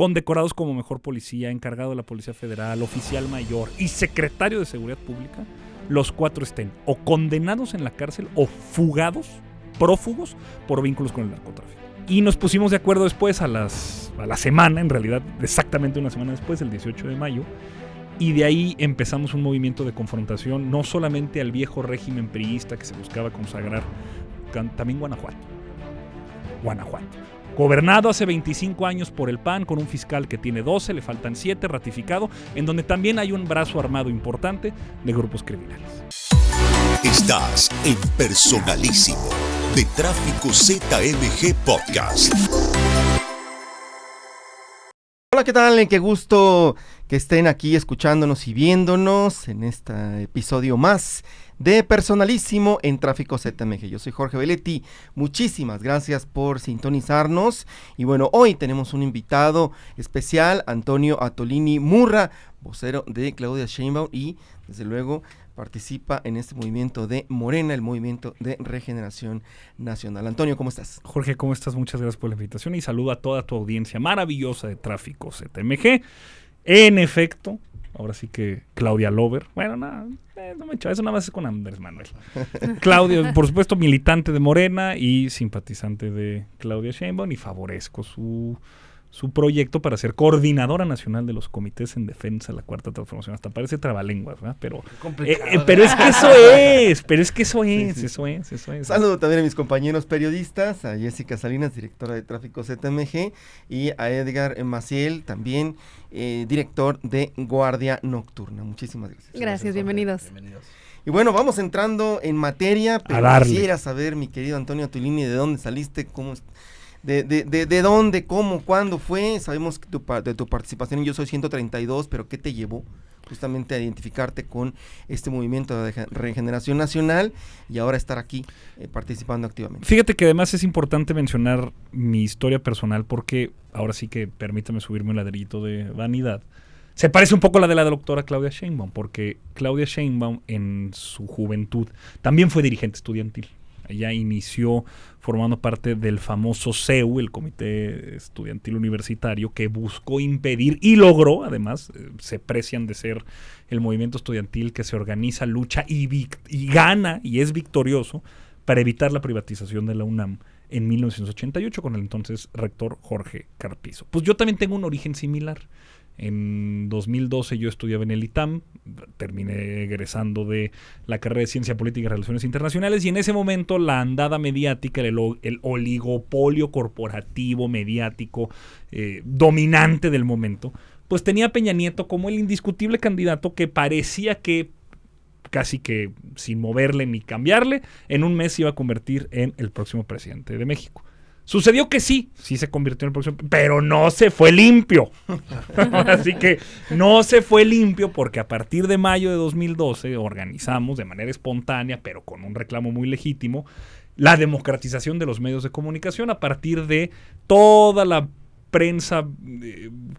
condecorados como mejor policía, encargado de la Policía Federal, oficial mayor y secretario de Seguridad Pública, los 4 estén o condenados en la cárcel o fugados, prófugos, por vínculos con el narcotráfico. Y nos pusimos de acuerdo después, a la semana, en realidad exactamente una semana después, el 18 de mayo, y de ahí empezamos un movimiento de confrontación, no solamente al viejo régimen priista que se buscaba consagrar, también Guanajuato. Gobernado hace 25 años por el PAN, con un fiscal que tiene 12, le faltan 7, ratificado, en donde también hay un brazo armado importante de grupos criminales. Estás en Personalísimo, de Tráfico ZMG Podcast. Hola, ¿qué tal? Qué gusto que estén aquí escuchándonos y viéndonos en este episodio más de Personalísimo en Tráfico ZMG. Yo soy Jorge Belletti, muchísimas gracias por sintonizarnos. Y bueno, hoy tenemos un invitado especial, Antonio Atolini Murra, vocero de Claudia Sheinbaum y desde luego participa en este movimiento de Morena, el movimiento de regeneración nacional. Antonio, ¿cómo estás? Jorge, ¿cómo estás? Muchas gracias por la invitación y saludo a toda tu audiencia maravillosa de Tráfico ZMG. En efecto, ahora sí que Claudia Lover, bueno, no me echo, eso nada más es con Andrés Manuel. Claudia, por supuesto, militante de Morena y simpatizante de Claudia Sheinbaum, y favorezco su proyecto para ser coordinadora nacional de los comités en defensa de la Cuarta Transformación. Hasta parece trabalenguas, ¿verdad? Pero es que eso es. Saludo también a mis compañeros periodistas, a Jessica Salinas, directora de Tráfico ZMG, y a Edgar Maciel, también director de Guardia Nocturna. Muchísimas gracias. Gracias, bienvenidos. Y bueno, vamos entrando en materia, pero quisiera saber, mi querido Antonio Atolini, ¿de dónde saliste? ¿Cómo de dónde, cómo, cuándo fue? Sabemos que de tu participación en Yo Soy 132, pero ¿qué te llevó justamente a identificarte con este movimiento de regeneración nacional y ahora estar aquí participando activamente? Fíjate que además es importante mencionar mi historia personal, porque ahora sí que permítame subirme un ladrillito de vanidad. Se parece un poco a la de la doctora Claudia Sheinbaum, porque Claudia Sheinbaum en su juventud también fue dirigente estudiantil. Ella inició formando parte del famoso CEU, el Comité Estudiantil Universitario, que buscó impedir y logró, además, se precian de ser el movimiento estudiantil que se organiza, lucha y gana y es victorioso para evitar la privatización de la UNAM en 1988 con el entonces rector Jorge Carpizo. Pues yo también tengo un origen similar. En 2012 yo estudiaba en el ITAM, terminé egresando de la carrera de Ciencia Política y Relaciones Internacionales, y en ese momento la andada mediática, el oligopolio corporativo mediático dominante del momento, pues tenía a Peña Nieto como el indiscutible candidato que parecía que casi que sin moverle ni cambiarle, en un mes se iba a convertir en el próximo presidente de México. Sucedió que sí se convirtió en el próximo, pero no se fue limpio. Así que no se fue limpio, porque a partir de mayo de 2012 organizamos de manera espontánea, pero con un reclamo muy legítimo, la democratización de los medios de comunicación a partir de toda la prensa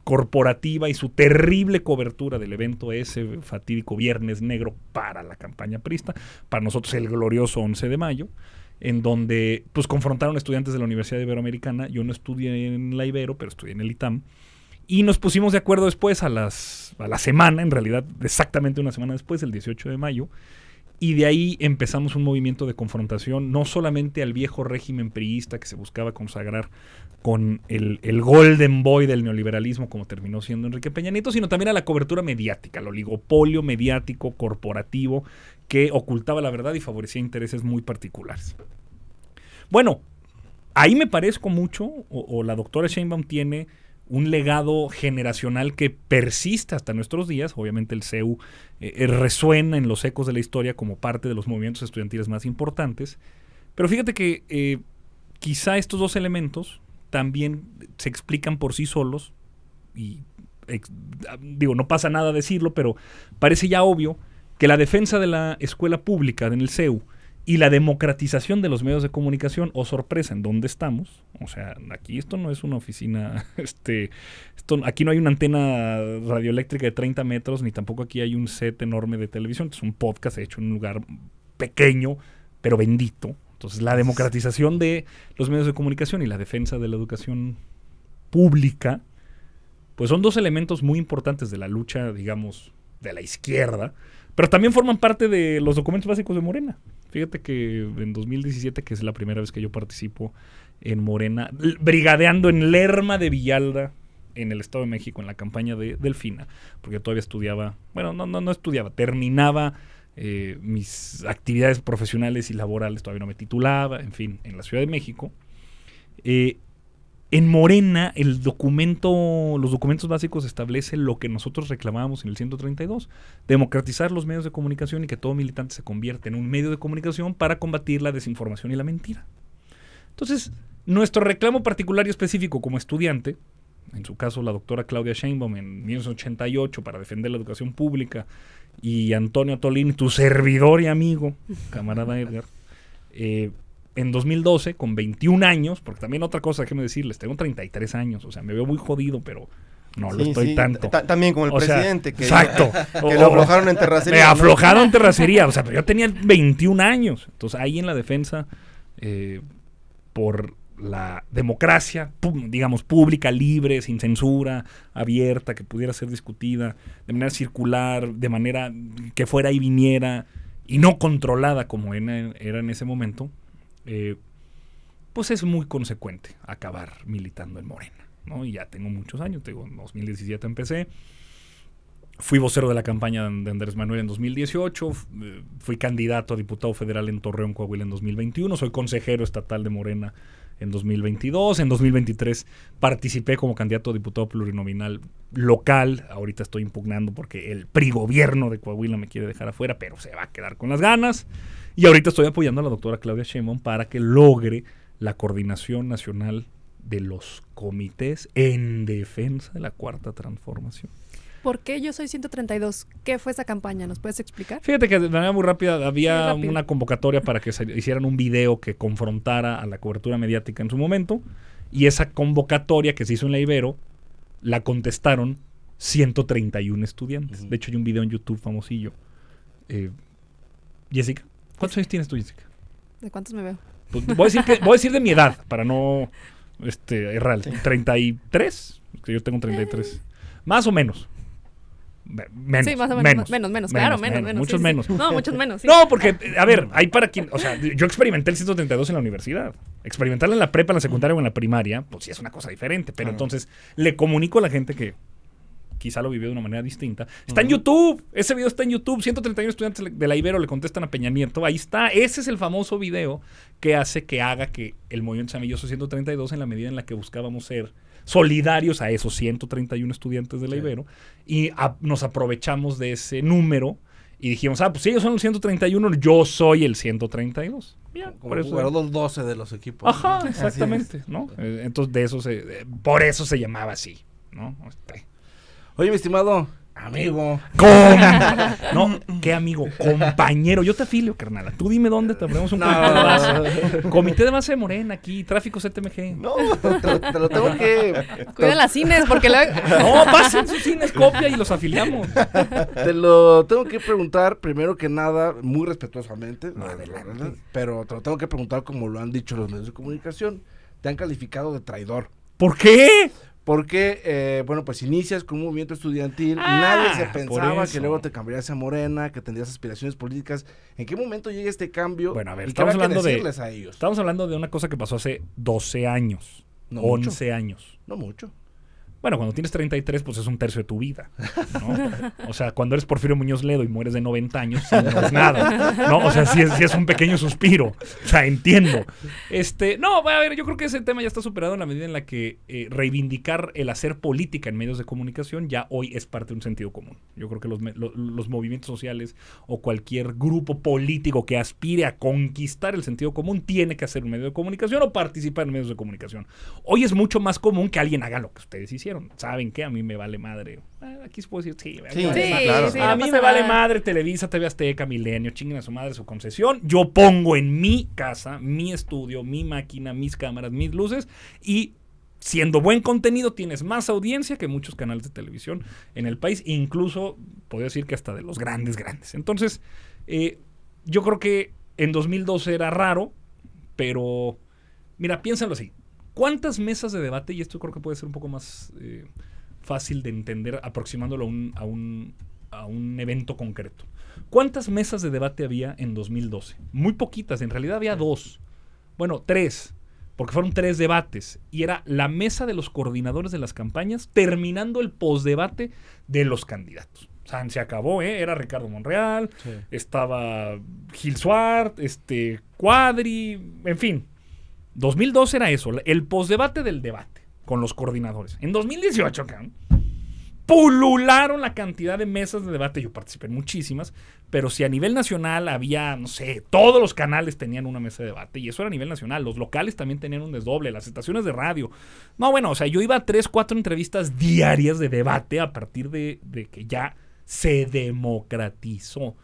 corporativa y su terrible cobertura del evento ese fatídico Viernes Negro para la campaña priista, para nosotros el glorioso 11 de mayo, en donde pues confrontaron estudiantes de la Universidad Iberoamericana. Yo no estudié en la Ibero, pero estudié en el ITAM, y nos pusimos de acuerdo después, a la semana, en realidad exactamente una semana después, el 18 de mayo, y de ahí empezamos un movimiento de confrontación, no solamente al viejo régimen priista que se buscaba consagrar con el golden boy del neoliberalismo, como terminó siendo Enrique Peña Nieto, sino también a la cobertura mediática, al oligopolio mediático corporativo que ocultaba la verdad y favorecía intereses muy particulares. Bueno, ahí me parezco mucho, o la doctora Sheinbaum tiene un legado generacional que persiste hasta nuestros días. Obviamente el CEU resuena en los ecos de la historia como parte de los movimientos estudiantiles más importantes, pero fíjate que quizá estos dos elementos también se explican por sí solos, y digo, no pasa nada decirlo, pero parece ya obvio que la defensa de la escuela pública en el CEU y la democratización de los medios de comunicación, oh sorpresa, ¿en dónde estamos? O sea, aquí esto no es una oficina, aquí no hay una antena radioeléctrica de 30 metros, ni tampoco aquí hay un set enorme de televisión. Es un podcast hecho en un lugar pequeño, pero bendito. Entonces, la democratización de los medios de comunicación y la defensa de la educación pública pues son dos elementos muy importantes de la lucha, digamos, de la izquierda, pero también forman parte de los documentos básicos de Morena. Fíjate que en 2017, que es la primera vez que yo participo en Morena, brigadeando en Lerma de Villalda, en el Estado de México, en la campaña de Delfina, porque yo todavía estudiaba, bueno, no estudiaba, terminaba mis actividades profesionales y laborales, todavía no me titulaba, en fin, en la Ciudad de México. En Morena, los documentos básicos establecen lo que nosotros reclamábamos en el 132, democratizar los medios de comunicación y que todo militante se convierta en un medio de comunicación para combatir la desinformación y la mentira. Entonces, nuestro reclamo particular y específico como estudiante, en su caso la doctora Claudia Sheinbaum en 1988 para defender la educación pública, y Antonio Tolini, tu servidor y amigo, camarada Edgar, en 2012, con 21 años, porque también otra cosa, déjenme decirles, tengo 33 años, o sea, me veo muy jodido, pero no lo estoy tanto. También como el presidente, que, exacto. que lo aflojaron en terracería. Me aflojaron en terracería, o sea, pero yo tenía 21 años. Entonces, ahí en la defensa, por la democracia, digamos, pública, libre, sin censura, abierta, que pudiera ser discutida de manera circular, de manera que fuera y viniera, y no controlada como era en ese momento, pues es muy consecuente acabar militando en Morena, ¿no? Y ya tengo muchos años, en 2017 empecé, fui vocero de la campaña de Andrés Manuel en 2018, fui candidato a diputado federal en Torreón, Coahuila en 2021, soy consejero estatal de Morena en 2022, en 2023 participé como candidato a diputado plurinominal local, ahorita estoy impugnando porque el PRI gobierno de Coahuila me quiere dejar afuera, pero se va a quedar con las ganas, y ahorita estoy apoyando a la doctora Claudia Sheinbaum para que logre la coordinación nacional de los comités en defensa de la Cuarta Transformación. ¿Por qué Yo Soy 132? ¿Qué fue esa campaña? ¿Nos puedes explicar? Fíjate que de manera muy rápida había una convocatoria para que se hicieran un video que confrontara a la cobertura mediática en su momento, y esa convocatoria que se hizo en la Ibero la contestaron 131 estudiantes. De hecho, hay un video en YouTube famosillo. Jessica, ¿cuántos años tienes tú, Jessica? ¿De cuántos me veo? Pues voy a decir de mi edad, para no errar. 33, que yo tengo 33. Más o menos. Menos. Sí, más o menos. Menos, claro, menos. Muchos sí, menos. Sí. No, muchos menos. Sí. No, porque, a ver, hay para quien. O sea, yo experimenté el 132 en la universidad. Experimentarlo en la prepa, en la secundaria o en la primaria, pues sí es una cosa diferente. Pero entonces le comunico a la gente que quizá lo vivió de una manera distinta. Está en YouTube. Ese video está en YouTube. 131 estudiantes de la Ibero le contestan a Peña Nieto. Ahí está. Ese es el famoso video que haga que el movimiento se llame Yo Soy 132 en la medida en la que buscábamos ser solidarios a esos 131 estudiantes de la Ibero, y nos aprovechamos de ese número y dijimos, pues si ellos son el 131, yo soy el 132. Como por eso jugaron los 12 de los equipos. Ajá, ¿no? Exactamente, ¿no? Entonces de eso por eso se llamaba así, ¿no? Oye, mi estimado amigo. No, ¿qué amigo? Compañero. Yo te afilio, carnal. Tú dime dónde te ponemos un comité de base. Comité de base de Morena aquí, Tráfico CTMG. No, te lo tengo que... Cuida las cines porque luego... No, pasen sus cines, copia y los afiliamos. Te lo tengo que preguntar, primero que nada, muy respetuosamente, pero te lo tengo que preguntar como lo han dicho los medios de comunicación. Te han calificado de traidor. ¿Por qué? Porque, pues inicias con un movimiento estudiantil, nadie se pensaba que luego te cambiarías a Morena, que tendrías aspiraciones políticas. ¿En qué momento llega este cambio? Bueno, a ver, ¿y qué habrá que decirles a ellos? Estamos hablando de una cosa que pasó hace 12 años, no 11 mucho. Años. No mucho. Bueno, cuando tienes 33, pues es un tercio de tu vida, ¿no? O sea, cuando eres Porfirio Muñoz Ledo y mueres de 90 años, no es nada, ¿no? O sea, sí es un pequeño suspiro. O sea, entiendo. No, a ver, yo creo que ese tema ya está superado en la medida en la que reivindicar el hacer política en medios de comunicación ya hoy es parte de un sentido común. Yo creo que los movimientos sociales o cualquier grupo político que aspire a conquistar el sentido común tiene que hacer un medio de comunicación o participar en medios de comunicación. Hoy es mucho más común que alguien haga lo que ustedes hicieron. ¿Saben qué? A mí me vale madre. Aquí se puede decir, claro. Sí, a mí me vale madre Televisa, TV Azteca, Milenio, chinguen a su madre su concesión. Yo pongo en mi casa, mi estudio, mi máquina, mis cámaras, mis luces, y siendo buen contenido tienes más audiencia que muchos canales de televisión en el país, incluso podría decir que hasta de los grandes. Entonces, yo creo que en 2012 era raro, pero mira, piénsalo así. ¿Cuántas mesas de debate, y esto creo que puede ser un poco más fácil de entender aproximándolo a un evento concreto. ¿Cuántas mesas de debate había en 2012? Muy poquitas, en realidad había 2. Bueno, 3, porque fueron 3 debates. Y era la mesa de los coordinadores de las campañas terminando el postdebate de los candidatos. O sea, se acabó, ¿eh? Era Ricardo Monreal, Sí. estaba Gil Suart, Cuadri, en fin. 2012 era eso, el postdebate del debate con los coordinadores. En 2018, cabrón, pulularon la cantidad de mesas de debate. Yo participé en muchísimas, pero si a nivel nacional había, no sé, todos los canales tenían una mesa de debate, y eso era a nivel nacional. Los locales también tenían un desdoble, las estaciones de radio. No, bueno, o sea, yo iba a 3, 4 entrevistas diarias de debate a partir de que ya se democratizó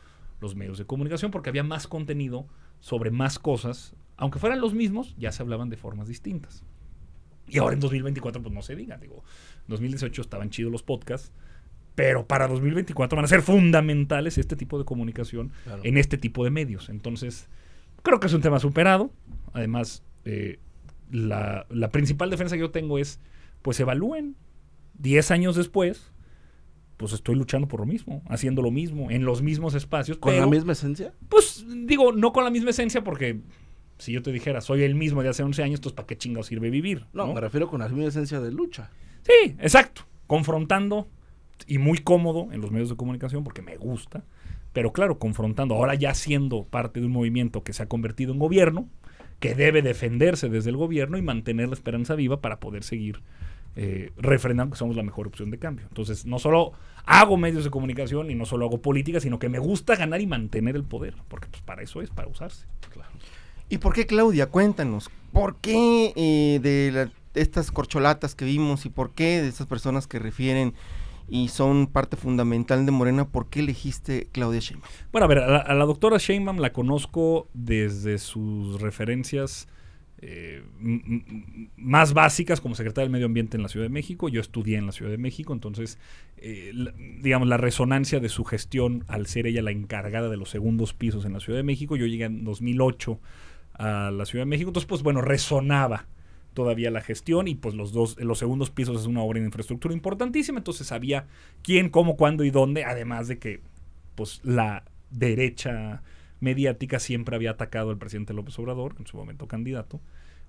los medios de comunicación, porque había más contenido sobre más cosas. Aunque fueran los mismos, ya se hablaban de formas distintas. Y ahora en 2024, pues no se diga. Digo, en 2018 estaban chidos los podcasts, pero para 2024 van a ser fundamentales este tipo de comunicación, claro, en este tipo de medios. Entonces, creo que es un tema superado. Además, la principal defensa que yo tengo es, pues evalúen. 10 años después, pues estoy luchando por lo mismo, haciendo lo mismo, en los mismos espacios. ¿Con la misma esencia? Pues digo, no con la misma esencia, porque si yo te dijera, soy el mismo de hace 11 años, entonces ¿para qué chingados sirve vivir? No, me refiero con la misma esencia de lucha. Sí, exacto. Confrontando, y muy cómodo en los medios de comunicación porque me gusta, pero claro, confrontando, ahora ya siendo parte de un movimiento que se ha convertido en gobierno, que debe defenderse desde el gobierno y mantener la esperanza viva para poder seguir refrendando que somos la mejor opción de cambio. Entonces, no solo hago medios de comunicación y no solo hago política, sino que me gusta ganar y mantener el poder, porque pues para eso es, para usarse. Claro. ¿Y por qué, Claudia? Cuéntanos, ¿por qué de estas corcholatas que vimos y por qué de estas personas que refieren y son parte fundamental de Morena, por qué elegiste Claudia Sheinbaum? Bueno, a ver, a la doctora Sheinbaum la conozco desde sus referencias más básicas como secretaria del Medio Ambiente en la Ciudad de México. Yo estudié en la Ciudad de México, entonces, digamos, la resonancia de su gestión al ser ella la encargada de los segundos pisos en la Ciudad de México. Yo llegué en 2008 a la Ciudad de México, entonces, pues bueno, resonaba todavía la gestión, y pues los segundos pisos es una obra de infraestructura importantísima, entonces sabía quién, cómo, cuándo y dónde, además de que pues la derecha mediática siempre había atacado al presidente López Obrador, en su momento candidato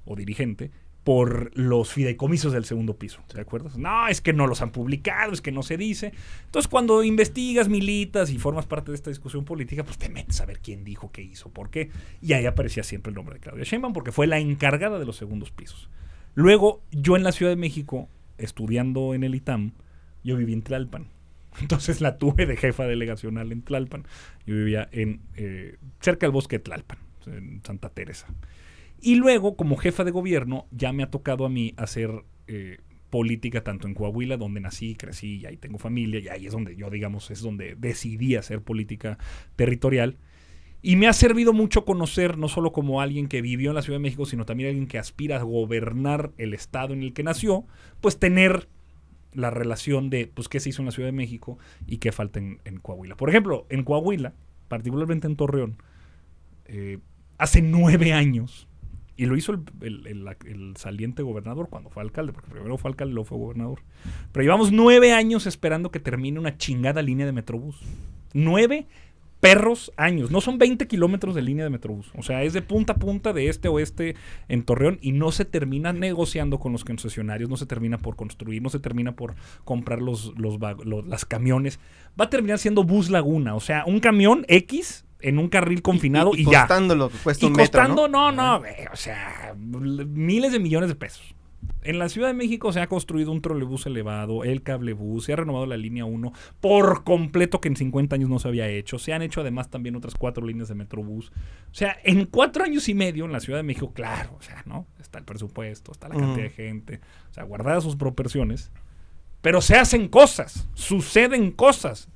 o dirigente, por los fideicomisos del segundo piso, ¿te acuerdas? No, es que no los han publicado, es que no se dice. Entonces, cuando investigas, militas y formas parte de esta discusión política, pues te metes a ver quién dijo, qué hizo, por qué. Y ahí aparecía siempre el nombre de Claudia Sheinbaum, porque fue la encargada de los segundos pisos. Luego, yo en la Ciudad de México, estudiando en el ITAM, yo viví en Tlalpan. Entonces la tuve de jefa delegacional en Tlalpan. Yo vivía cerca del bosque de Tlalpan, en Santa Teresa. Y luego, como jefa de gobierno, ya me ha tocado a mí hacer política tanto en Coahuila, donde nací, crecí, y ahí tengo familia, y ahí es donde yo, digamos, es donde decidí hacer política territorial. Y me ha servido mucho conocer, no solo como alguien que vivió en la Ciudad de México, sino también alguien que aspira a gobernar el estado en el que nació, pues tener la relación de, pues, qué se hizo en la Ciudad de México y qué falta en Coahuila. Por ejemplo, en Coahuila, particularmente en Torreón, hace 9 años, y lo hizo el saliente gobernador cuando fue alcalde, porque primero fue alcalde y luego fue gobernador. Pero llevamos 9 años esperando que termine una chingada línea de Metrobús. 9 perros años. No son 20 kilómetros de línea de Metrobús. O sea, es de punta a punta, de este a oeste en Torreón, y no se termina negociando con los concesionarios, no se termina por construir, no se termina por comprar las camiones. Va a terminar siendo Bus Laguna. O sea, un camión X en un carril confinado y ya. Costando lo que cuesta y un metro, costando, no, o sea, miles de millones de pesos. En la Ciudad de México se ha construido un trolebús elevado, el cablebús, se ha renovado la línea 1 por completo, que en 50 años no se había hecho. Se han hecho además también otras 4 líneas de Metrobús. O sea, en 4 años y medio en la Ciudad de México, claro, o sea, ¿no? Está el presupuesto, está la cantidad de gente, o sea, guardadas sus proporciones, pero se hacen cosas, suceden cosas.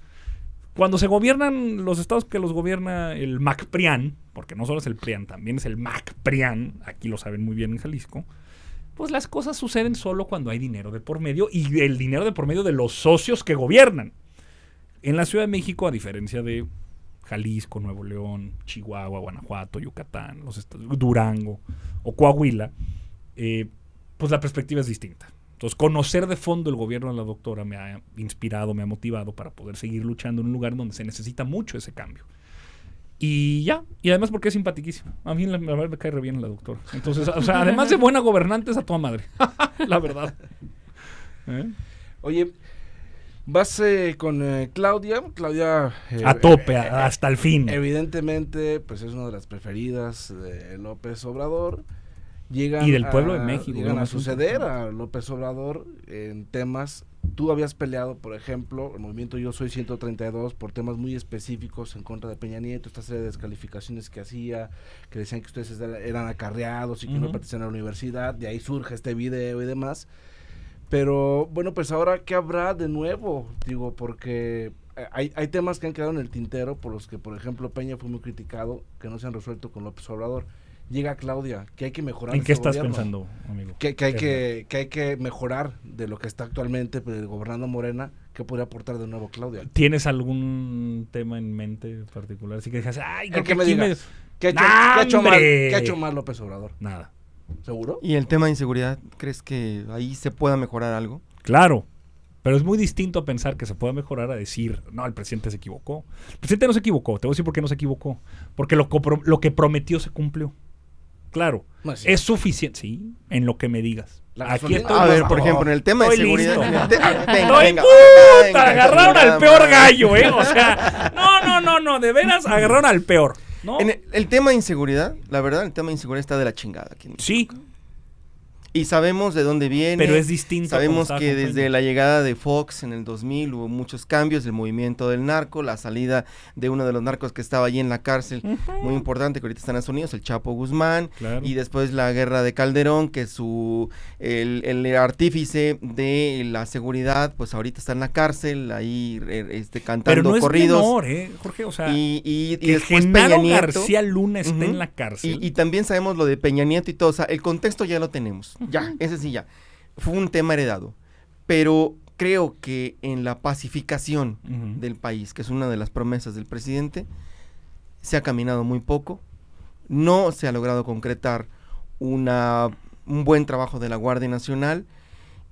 Cuando se gobiernan los estados que los gobierna el MACPRIAN, porque no solo es el PRIAN, también es el MACPRIAN, aquí lo saben muy bien en Jalisco, pues las cosas suceden solo cuando hay dinero de por medio, y el dinero de por medio de los socios que gobiernan. En la Ciudad de México, a diferencia de Jalisco, Nuevo León, Chihuahua, Guanajuato, Yucatán, los estados, Durango o Coahuila, pues la perspectiva es distinta. Entonces, conocer de fondo el gobierno de la doctora me ha inspirado, me ha motivado para poder seguir luchando en un lugar donde se necesita mucho ese cambio. Y ya, y además porque es simpatiquísimo. A mí la verdad me cae re bien la doctora. Entonces, o sea, además de buena gobernante es a toda madre. La verdad. Oye, vas con Claudia. Claudia... a tope, hasta el fin. Evidentemente, pues es una de las preferidas de López Obrador. Llegan y del pueblo de México. Llegan a suceder a López Obrador en temas. Tú habías peleado, por ejemplo, el movimiento Yo Soy 132 por temas muy específicos en contra de Peña Nieto, esta serie de descalificaciones que hacía, que decían que ustedes eran acarreados y que no pertenecían a la universidad, de ahí surge este video y demás. Pero bueno, pues ahora, ¿qué habrá de nuevo? Digo, porque hay temas que han quedado en el tintero por los que, por ejemplo, Peña fue muy criticado, que no se han resuelto con López Obrador. Llega Claudia, que hay que mejorar. ¿En qué estás pensando, amigo? Que hay que mejorar de lo que está actualmente gobernando Morena. ¿Qué podría aportar de nuevo Claudia? ¿Tienes algún tema en mente particular? Así que digas, ay, ¿qué ha hecho mal López Obrador? Nada. ¿Seguro? ¿Y el tema de inseguridad, crees que ahí se pueda mejorar algo? Claro, pero es muy distinto a pensar que se pueda mejorar a decir, no, el presidente se equivocó. El presidente no se equivocó, te voy a decir por qué no se equivocó. Porque lo que prometió se cumplió. Claro, no es es suficiente, sí, en lo que me digas. Aquí estoy a ver, por ejemplo, en el tema de seguridad. Venga, agarraron al peor gallo, o sea, no, de veras agarraron al peor. ¿No? En el tema de inseguridad, la verdad, el tema de inseguridad está de la chingada aquí en México. Sí. Y sabemos de dónde viene. Pero es distinto. Sabemos que desde la llegada de Fox en el 2000 hubo muchos cambios, el movimiento del narco, la salida de uno de los narcos que estaba allí en la cárcel, muy importante, que ahorita está en Estados Unidos, el Chapo Guzmán, claro. Y después la guerra de Calderón, que el artífice de la seguridad, pues ahorita está en la cárcel, ahí cantando pero no corridos. Es menor, Jorge, o sea, y que después Genaro Peña Nieto, García Luna esté en la cárcel. Y también sabemos lo de Peña Nieto y todo, o sea, el contexto ya lo tenemos. Ya, ese sí ya. Fue un tema heredado. Pero creo que en la pacificación del país, que es una de las promesas del presidente, se ha caminado muy poco. No se ha logrado concretar un buen trabajo de la Guardia Nacional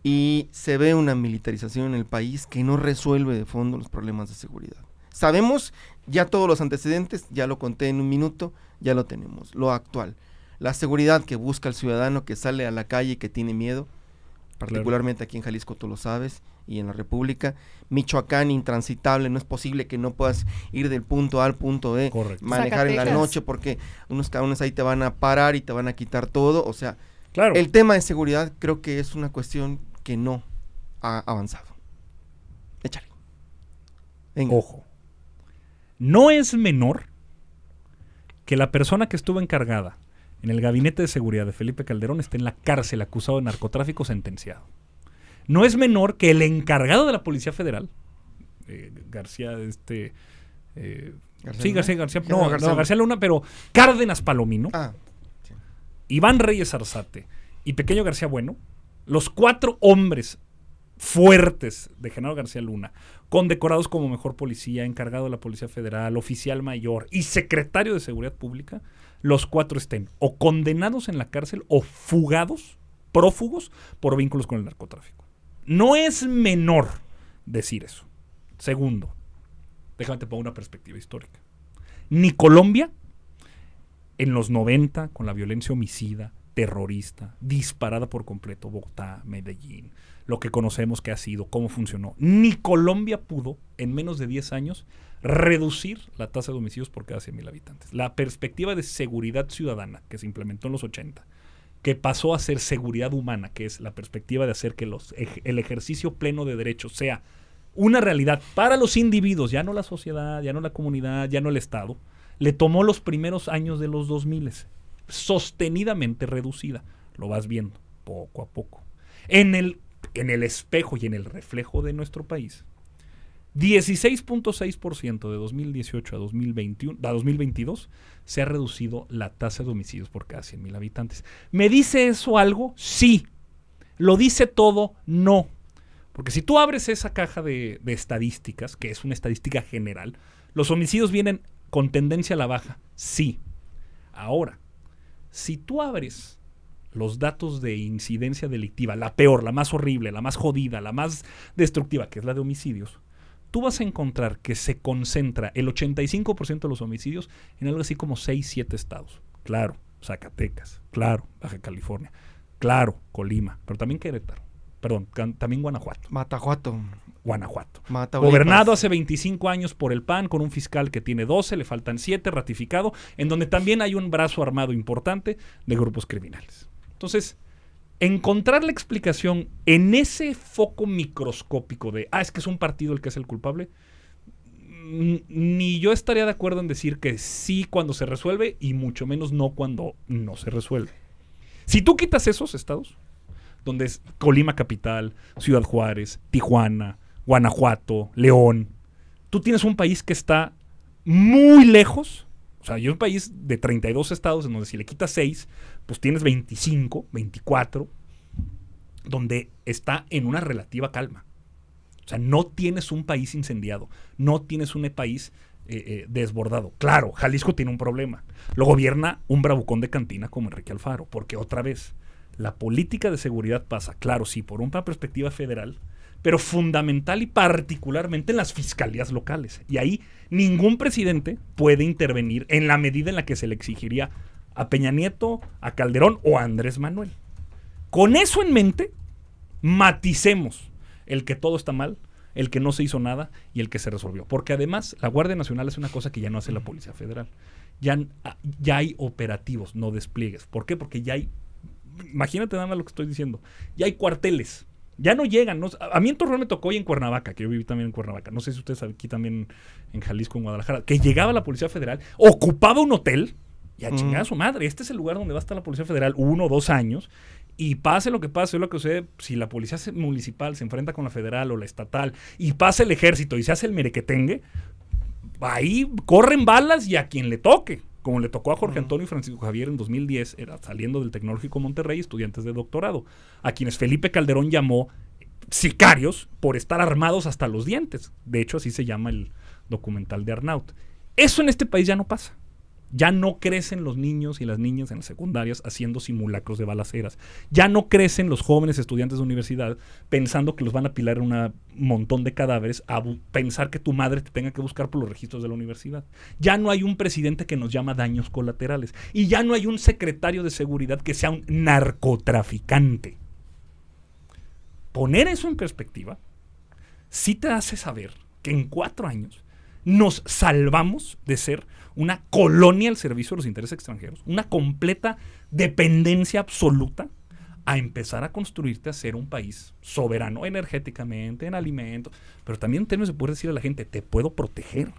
y se ve una militarización en el país que no resuelve de fondo los problemas de seguridad. Sabemos ya todos los antecedentes, ya lo conté en un minuto, ya lo tenemos. Lo actual. La seguridad que busca el ciudadano que sale a la calle y que tiene miedo, particularmente aquí en Jalisco, tú lo sabes, y en la República. Michoacán, intransitable, no es posible que no puedas ir del punto A al punto B, correcto, manejar en la noche porque unos cabrones ahí te van a parar y te van a quitar todo, o sea, claro. El tema de seguridad creo que es una cuestión que no ha avanzado. Échale. Venga. Ojo, no es menor que la persona que estuvo encargada en el gabinete de seguridad de Felipe Calderón esté en la cárcel acusado de narcotráfico sentenciado. No es menor que el encargado de la Policía Federal, García Luna, pero Cárdenas Palomino, Sí. Iván Reyes Arzate y Pequeño García Bueno, los 4 hombres fuertes de Genaro García Luna, condecorados como mejor policía, encargado de la Policía Federal, oficial mayor y secretario de Seguridad Pública, los 4 estén o condenados en la cárcel o prófugos por vínculos con el narcotráfico. No es menor decir eso. Segundo, déjame te pongo una perspectiva histórica. Ni Colombia, en los 90, con la violencia homicida, terrorista, disparada por completo, Bogotá, Medellín, lo que conocemos que ha sido, cómo funcionó, ni Colombia pudo, en menos de 10 años, reducir la tasa de homicidios por cada 100,000 habitantes. La perspectiva de seguridad ciudadana que se implementó en los 80, que pasó a ser seguridad humana, que es la perspectiva de hacer que el ejercicio pleno de derechos sea una realidad para los individuos, ya no la sociedad, ya no la comunidad, ya no el Estado, le tomó los primeros años de los 2000, sostenidamente reducida. Lo vas viendo, poco a poco. En el espejo y en el reflejo de nuestro país, 16.6% de 2018 a 2022 se ha reducido la tasa de homicidios por cada 100,000 habitantes. ¿Me dice eso algo? Sí. ¿Lo dice todo? No. Porque si tú abres esa caja de estadísticas, que es una estadística general, los homicidios vienen con tendencia a la baja. Sí. Ahora, si tú abres los datos de incidencia delictiva, la peor, la más horrible, la más jodida, la más destructiva, que es la de homicidios, tú vas a encontrar que se concentra el 85% de los homicidios en algo así como 6, 7 estados. Claro, Zacatecas, claro, Baja California, claro, Colima, pero también Querétaro, perdón, también Guanajuato. Guanajuato. Gobernado hace 25 años por el PAN, con un fiscal que tiene 12, le faltan 7, ratificado, en donde también hay un brazo armado importante de grupos criminales. Entonces, encontrar la explicación en ese foco microscópico de, es que es un partido el que es el culpable, ni yo estaría de acuerdo en decir que sí cuando se resuelve y mucho menos no cuando no se resuelve. Si tú quitas esos estados, donde es Colima capital, Ciudad Juárez, Tijuana, Guanajuato, León, tú tienes un país que está muy lejos. O sea, hay un país de 32 estados en donde si le quitas 6, pues tienes 25, 24, donde está en una relativa calma. O sea, no tienes un país incendiado, no tienes un país desbordado. Claro, Jalisco tiene un problema. Lo gobierna un bravucón de cantina como Enrique Alfaro, porque otra vez, la política de seguridad pasa, claro, sí, por una perspectiva federal, pero fundamental y particularmente en las fiscalías locales. Y ahí ningún presidente puede intervenir en la medida en la que se le exigiría a Peña Nieto, a Calderón o a Andrés Manuel. Con eso en mente, maticemos el que todo está mal, el que no se hizo nada y el que se resolvió. Porque además, la Guardia Nacional es una cosa que ya no hace la Policía Federal. Ya hay operativos, no despliegues. ¿Por qué? Porque ya hay, imagínate nada más lo que estoy diciendo, ya hay cuarteles. Ya no llegan. No, a mí en Torreón me tocó y en Cuernavaca, que yo viví también en Cuernavaca. No sé si ustedes aquí también en Jalisco, en Guadalajara, que llegaba la Policía Federal, ocupaba un hotel y a chingar a su madre. Este es el lugar donde va a estar la Policía Federal 1 o 2 años. Y pase lo que pase, es lo que sucede, si la policía municipal se enfrenta con la federal o la estatal y pasa el ejército y se hace el merequetengue, ahí corren balas y a quien le toque. Como le tocó a Jorge Antonio y Francisco Javier en 2010, era saliendo del Tecnológico Monterrey, estudiantes de doctorado, a quienes Felipe Calderón llamó sicarios por estar armados hasta los dientes. De hecho, así se llama el documental de Arnaut. Eso en este país ya no pasa. Ya no crecen los niños y las niñas en las secundarias haciendo simulacros de balaceras. Ya no crecen los jóvenes estudiantes de universidad pensando que los van a apilar en un montón de cadáveres, a pensar que tu madre te tenga que buscar por los registros de la universidad. Ya no hay un presidente que nos llama daños colaterales. Y ya no hay un secretario de seguridad que sea un narcotraficante. Poner eso en perspectiva sí te hace saber que en 4 años nos salvamos de ser una colonia al servicio de los intereses extranjeros, una completa dependencia absoluta, a empezar a construirte a ser un país soberano energéticamente, en alimentos, pero también en términos de poder decirle a la gente, te puedo proteger.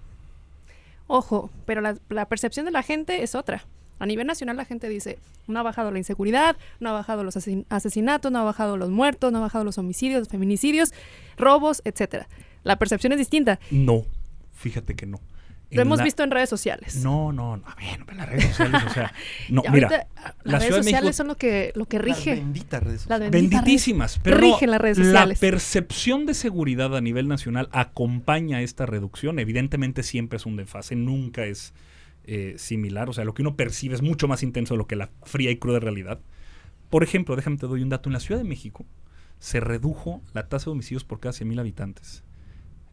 Ojo, pero la percepción de la gente es otra. A nivel nacional la gente dice, no ha bajado la inseguridad, no ha bajado los asesinatos, no ha bajado los muertos, no ha bajado los homicidios, los feminicidios, robos, etcétera. La percepción es distinta. No, fíjate que no. Lo hemos visto en redes sociales. No. Bueno, pero las redes sociales, o sea, no, mira, las redes sociales son lo que rige. Las benditas redes sociales. Benditísimas, pero rigen las redes sociales. La percepción de seguridad a nivel nacional acompaña a esta reducción. Evidentemente siempre es un desfase, nunca es similar. O sea, lo que uno percibe es mucho más intenso de lo que la fría y cruda realidad. Por ejemplo, déjame te doy un dato. En la Ciudad de México se redujo la tasa de homicidios por cada 100,000 habitantes.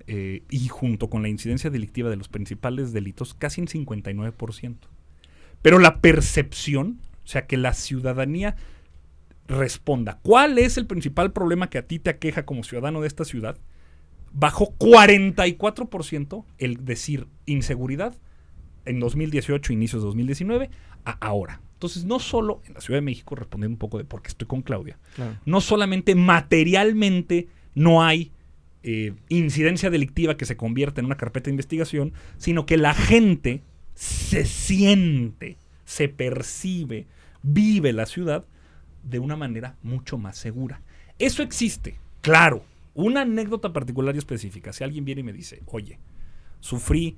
Y junto con la incidencia delictiva de los principales delitos, casi en 59%. Pero la percepción, o sea, que la ciudadanía responda, ¿cuál es el principal problema que a ti te aqueja como ciudadano de esta ciudad? Bajó 44% el decir inseguridad en 2018, inicios de 2019, a ahora. Entonces, no solo en la Ciudad de México, respondiendo un poco de por qué estoy con Claudia, claro, no solamente materialmente no hay incidencia delictiva que se convierta en una carpeta de investigación, sino que la gente se siente, se percibe, vive la ciudad de una manera mucho más segura. Eso existe, claro. Una anécdota particular y específica. Si alguien viene y me dice, oye, sufrí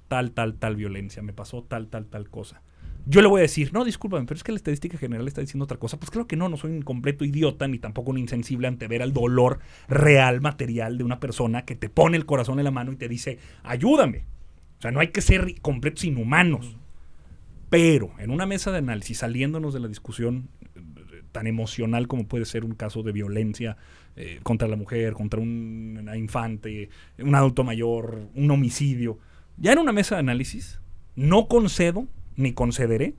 tal violencia, me pasó tal cosa. Yo le voy a decir, no, discúlpame, pero es que la estadística general está diciendo otra cosa. Pues claro que no soy un completo idiota, ni tampoco un insensible ante ver el dolor real, material de una persona que te pone el corazón en la mano y te dice, ayúdame. O sea, no hay que ser completos inhumanos. Pero en una mesa de análisis, saliéndonos de la discusión tan emocional como puede ser un caso de violencia contra la mujer, contra una infante, un adulto mayor, un homicidio. Ya en una mesa de análisis, no concedo ni concederé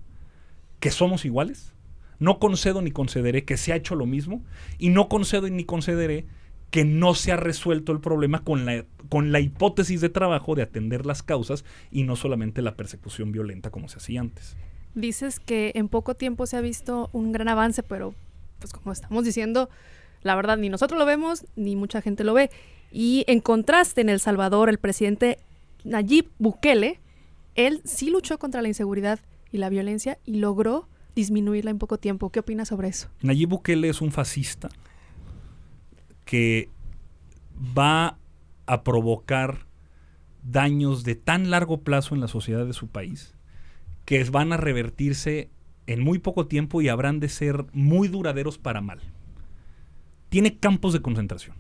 que somos iguales, no concedo ni concederé que se ha hecho lo mismo, y no concedo ni concederé que no se ha resuelto el problema con la hipótesis de trabajo de atender las causas y no solamente la persecución violenta como se hacía antes. Dices que en poco tiempo se ha visto un gran avance, pero pues como estamos diciendo, la verdad ni nosotros lo vemos, ni mucha gente lo ve. Y en contraste, en El Salvador, el presidente Nayib Bukele, él sí luchó contra la inseguridad y la violencia y logró disminuirla en poco tiempo. ¿Qué opinas sobre eso? Nayib Bukele es un fascista que va a provocar daños de tan largo plazo en la sociedad de su país que van a revertirse en muy poco tiempo y habrán de ser muy duraderos para mal. Tiene campos de concentración.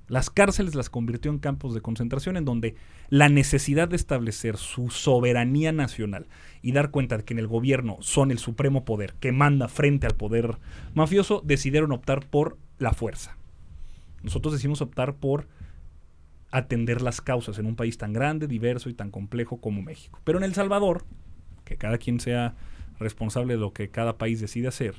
Las cárceles las convirtió en campos de concentración en donde la necesidad de establecer su soberanía nacional y dar cuenta de que en el gobierno son el supremo poder que manda frente al poder mafioso, decidieron optar por la fuerza. Nosotros decidimos optar por atender las causas en un país tan grande, diverso y tan complejo como México. Pero en El Salvador, que cada quien sea responsable de lo que cada país decide hacer,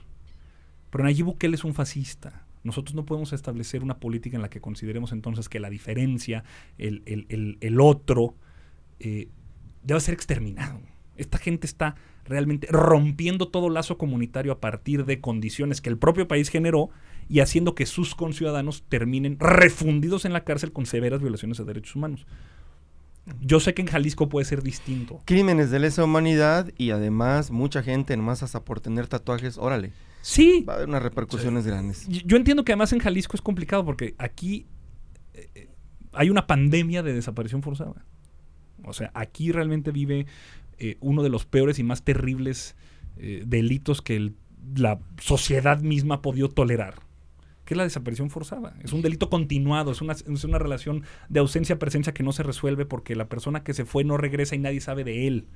pero Nayib Bukele es un fascista. Nosotros no podemos establecer una política en la que consideremos entonces que la diferencia, el otro, debe ser exterminado. Esta gente está realmente rompiendo todo lazo comunitario a partir de condiciones que el propio país generó y haciendo que sus conciudadanos terminen refundidos en la cárcel con severas violaciones de derechos humanos. Yo sé que en Jalisco puede ser distinto. Crímenes de lesa humanidad y además mucha gente nomás hasta por tener tatuajes, órale. Sí. Va a haber unas repercusiones grandes. Yo entiendo que además en Jalisco es complicado porque aquí hay una pandemia de desaparición forzada. O sea, aquí realmente vive uno de los peores y más terribles delitos que la sociedad misma ha podido tolerar, que es la desaparición forzada. Es un delito continuado, es una relación de ausencia-presencia que no se resuelve porque la persona que se fue no regresa y nadie sabe de él.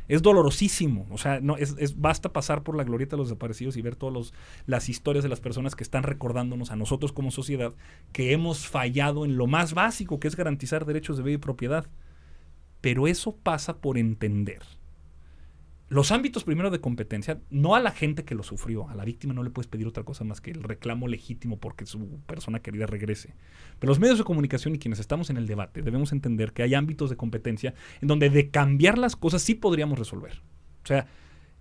Es dolorosísimo. O sea, no basta pasar por la glorieta de los desaparecidos y ver todas las historias de las personas que están recordándonos a nosotros como sociedad que hemos fallado en lo más básico, que es garantizar derechos de vida y propiedad. Pero eso pasa por entender los ámbitos primero de competencia, no a la gente que lo sufrió. A la víctima no le puedes pedir otra cosa más que el reclamo legítimo porque su persona querida regrese. Pero los medios de comunicación y quienes estamos en el debate debemos entender que hay ámbitos de competencia en donde de cambiar las cosas sí podríamos resolver. O sea,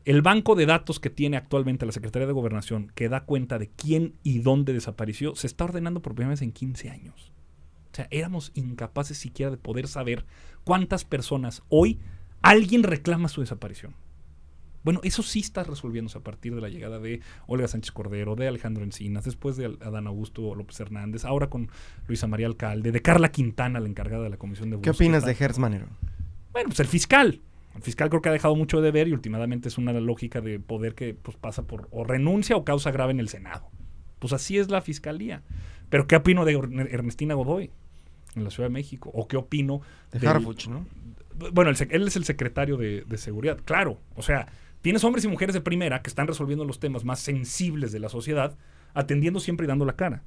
el banco de datos que tiene actualmente la Secretaría de Gobernación, que da cuenta de quién y dónde desapareció, se está ordenando por primera vez en 15 años. O sea, éramos incapaces siquiera de poder saber cuántas personas hoy alguien reclama su desaparición. Bueno, eso sí está resolviéndose a partir de la llegada de Olga Sánchez Cordero, de Alejandro Encinas, después de Adán Augusto López Hernández, ahora con Luisa María Alcalde, de Carla Quintana, la encargada de la Comisión de Búsqueda. ¿Qué opinas de Hertz Manero? Bueno, pues el fiscal. El fiscal creo que ha dejado mucho de ver y últimamente es una lógica de poder que pues pasa por o renuncia o causa grave en el Senado. Pues así es la fiscalía. Pero ¿qué opino de Ernestina Godoy en la Ciudad de México? ¿O qué opino de Harfuch, ¿no? Bueno, él es el secretario de Seguridad. Claro, o sea, tienes hombres y mujeres de primera que están resolviendo los temas más sensibles de la sociedad, atendiendo siempre y dando la cara.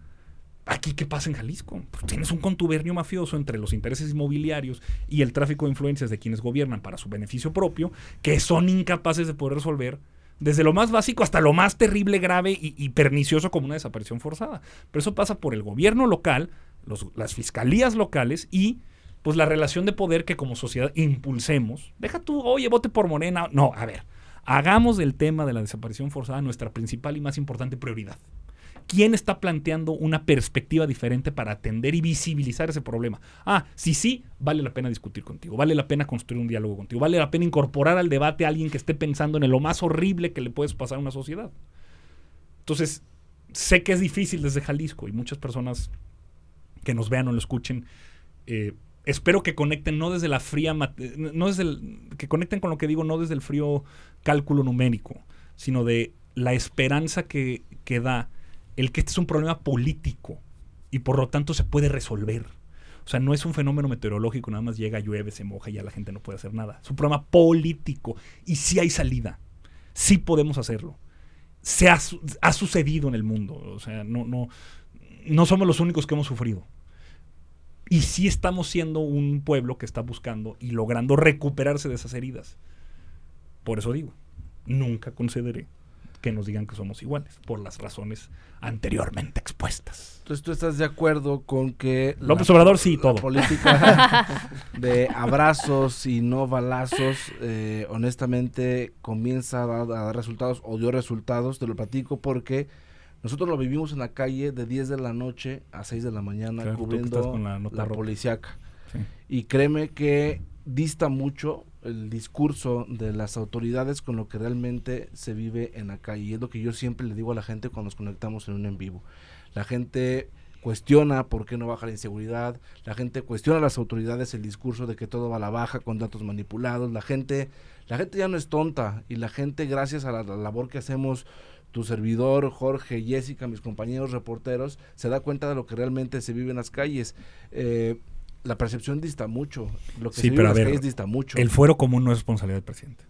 ¿Aquí qué pasa en Jalisco? Pues tienes un contubernio mafioso entre los intereses inmobiliarios y el tráfico de influencias de quienes gobiernan para su beneficio propio, que son incapaces de poder resolver desde lo más básico hasta lo más terrible, grave y pernicioso como una desaparición forzada. Pero eso pasa por el gobierno local, las fiscalías locales y pues la relación de poder que como sociedad impulsemos. Deja tú, oye, vote por Morena. No, a ver, hagamos del tema de la desaparición forzada nuestra principal y más importante prioridad. ¿Quién está planteando una perspectiva diferente para atender y visibilizar ese problema? Sí, vale la pena discutir contigo, vale la pena construir un diálogo contigo, vale la pena incorporar al debate a alguien que esté pensando en lo más horrible que le puedes pasar a una sociedad. Entonces, sé que es difícil desde Jalisco y muchas personas que nos vean o lo escuchen, espero que conecten no desde la fría, que conecten con lo que digo, no desde el frío cálculo numérico, sino de la esperanza que da el que este es un problema político y por lo tanto se puede resolver. O sea, no es un fenómeno meteorológico, nada más llega, llueve, se moja y ya la gente no puede hacer nada. Es un problema político y sí hay salida. Sí podemos hacerlo. ha sucedido en el mundo. O sea, no somos los únicos que hemos sufrido. Y sí estamos siendo un pueblo que está buscando y logrando recuperarse de esas heridas. Por eso digo, nunca concederé que nos digan que somos iguales, por las razones anteriormente expuestas. Entonces, ¿tú estás de acuerdo con que López Obrador sí, todo. La política de abrazos y no balazos, honestamente, comienza a dar resultados o dio resultados? Te lo platico porque nosotros lo vivimos en la calle de 10 de la noche a 6 de la mañana, claro, cubriendo la policíaca. Sí. Y créeme que dista mucho el discurso de las autoridades con lo que realmente se vive en la calle. Y es lo que yo siempre le digo a la gente cuando nos conectamos en un en vivo. La gente cuestiona por qué no baja la inseguridad, la gente cuestiona a las autoridades el discurso de que todo va a la baja con datos manipulados, la gente ya no es tonta, y la gente, gracias a la labor que hacemos, tu servidor, Jorge, Jessica, mis compañeros reporteros, se da cuenta de lo que realmente se vive en las calles. La percepción dista mucho, lo que se vive en las calles dista mucho. El fuero común no es responsabilidad del presidente.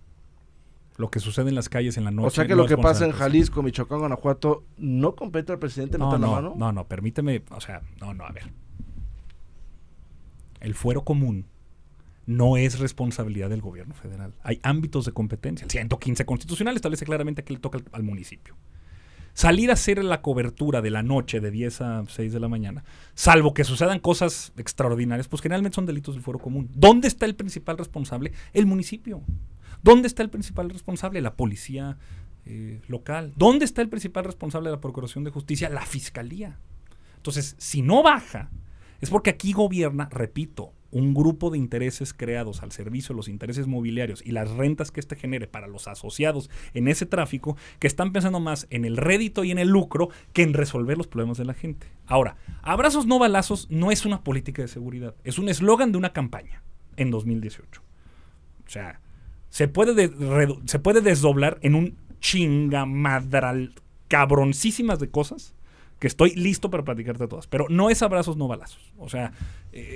Lo que sucede en las calles en la noche. O sea que lo que pasa en Jalisco, Michoacán, Guanajuato, ¿no compete al presidente meter la mano? No, permíteme, a ver. El fuero común no es responsabilidad del gobierno federal. Hay ámbitos de competencia. El 115 constitucional establece claramente que le toca al municipio. Salir a hacer la cobertura de la noche de 10 a 6 de la mañana, salvo que sucedan cosas extraordinarias, pues generalmente son delitos del fuero común. ¿Dónde está el principal responsable? El municipio. ¿Dónde está el principal responsable? La policía local. ¿Dónde está el principal responsable de la Procuración de Justicia? La Fiscalía. Entonces, si no baja, es porque aquí gobierna, repito, un grupo de intereses creados al servicio de los intereses mobiliarios y las rentas que éste genere para los asociados en ese tráfico, que están pensando más en el rédito y en el lucro que en resolver los problemas de la gente. Ahora, abrazos no balazos no es una política de seguridad, es un eslogan de una campaña en 2018. O sea, se puede desdoblar en un chingamadral cabroncísimas de cosas que estoy listo para platicarte todas, pero no es abrazos, no balazos. O sea,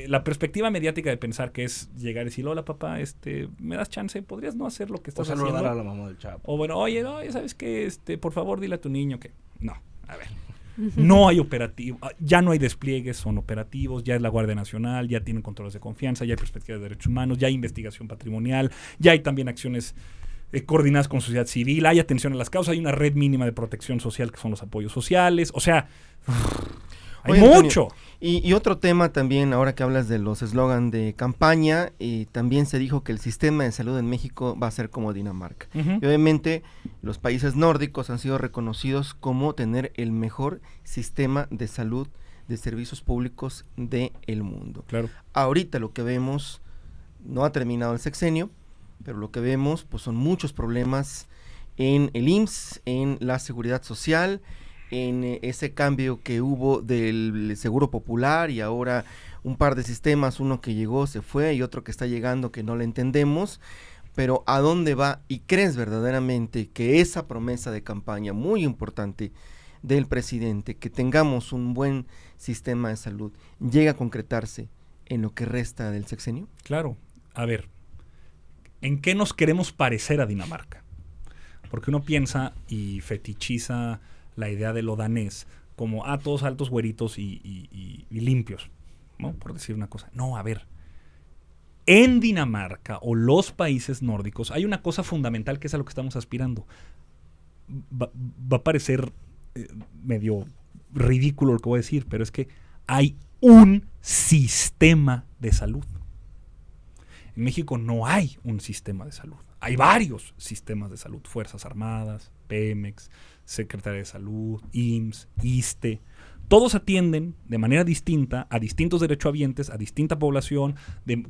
la perspectiva mediática de pensar que es llegar y decir, hola papá, ¿me das chance? ¿Podrías no hacer lo que estás haciendo? O saludar a la mamá del Chapo. O bueno, oye, ¿sabes qué? Por favor, dile a tu niño que... No, a ver. No hay operativo, ya no hay despliegues, son operativos, ya es la Guardia Nacional, ya tienen controles de confianza, ya hay perspectiva de derechos humanos, ya hay investigación patrimonial, ya hay también acciones coordinadas con sociedad civil, hay atención a las causas, hay una red mínima de protección social que son los apoyos sociales, o sea, hay mucho. Antonio, y otro tema también, ahora que hablas de los eslogan de campaña, también se dijo que el sistema de salud en México va a ser como Dinamarca. Y obviamente los países nórdicos han sido reconocidos como tener el mejor sistema de salud de servicios públicos del mundo. Claro. Ahorita lo que vemos, no ha terminado el sexenio, pero lo que vemos pues son muchos problemas en el IMSS, en la seguridad social, en ese cambio que hubo del Seguro Popular y ahora un par de sistemas, uno que llegó, se fue y otro que está llegando que no le entendemos, pero ¿a dónde va? ¿Y crees verdaderamente que esa promesa de campaña muy importante del presidente, que tengamos un buen sistema de salud, llega a concretarse en lo que resta del sexenio? Claro, a ver, ¿en qué nos queremos parecer a Dinamarca? Porque uno piensa y fetichiza la idea de lo danés como, todos altos, güeritos y limpios, ¿no? Por decir una cosa. No, a ver, en Dinamarca o los países nórdicos hay una cosa fundamental que es a lo que estamos aspirando. Va a parecer medio ridículo lo que voy a decir, pero es que hay un sistema de salud. En México no hay un sistema de salud. Hay varios sistemas de salud. Fuerzas Armadas, Pemex, Secretaría de Salud, IMSS, ISSSTE. Todos atienden de manera distinta a distintos derechohabientes, a distinta población,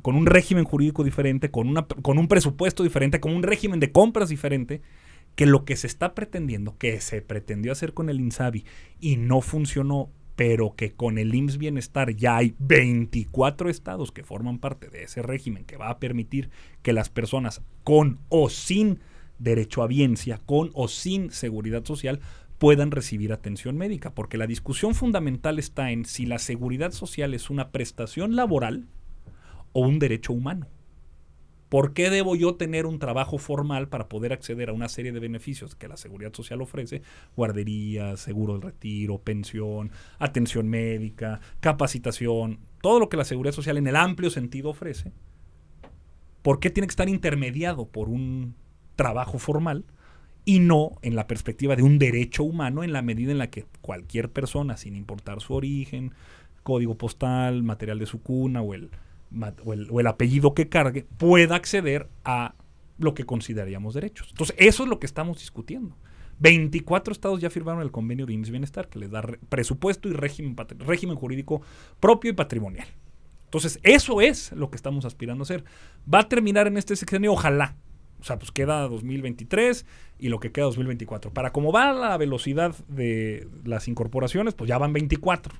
con un régimen jurídico diferente, con un presupuesto diferente, con un régimen de compras diferente, que lo que se está pretendiendo, que se pretendió hacer con el INSABI y no funcionó, pero que con el IMSS Bienestar ya hay 24 estados que forman parte de ese régimen que va a permitir que las personas con o sin derechohabiencia, con o sin seguridad social, puedan recibir atención médica, porque la discusión fundamental está en si la seguridad social es una prestación laboral o un derecho humano. ¿Por qué debo yo tener un trabajo formal para poder acceder a una serie de beneficios que la Seguridad Social ofrece? Guardería, seguro del retiro, pensión, atención médica, capacitación, todo lo que la Seguridad Social en el amplio sentido ofrece. ¿Por qué tiene que estar intermediado por un trabajo formal y no en la perspectiva de un derecho humano, en la medida en la que cualquier persona, sin importar su origen, código postal, material de su cuna o el apellido que cargue, pueda acceder a lo que consideraríamos derechos? Entonces, eso es lo que estamos discutiendo. 24 estados ya firmaron el convenio de IMSS Bienestar, que les da presupuesto y régimen jurídico propio y patrimonial. Entonces, eso es lo que estamos aspirando a hacer. Va a terminar en este sexenio, ojalá. O sea, pues queda 2023 y lo que queda 2024. Para cómo va la velocidad de las incorporaciones, pues ya van 24.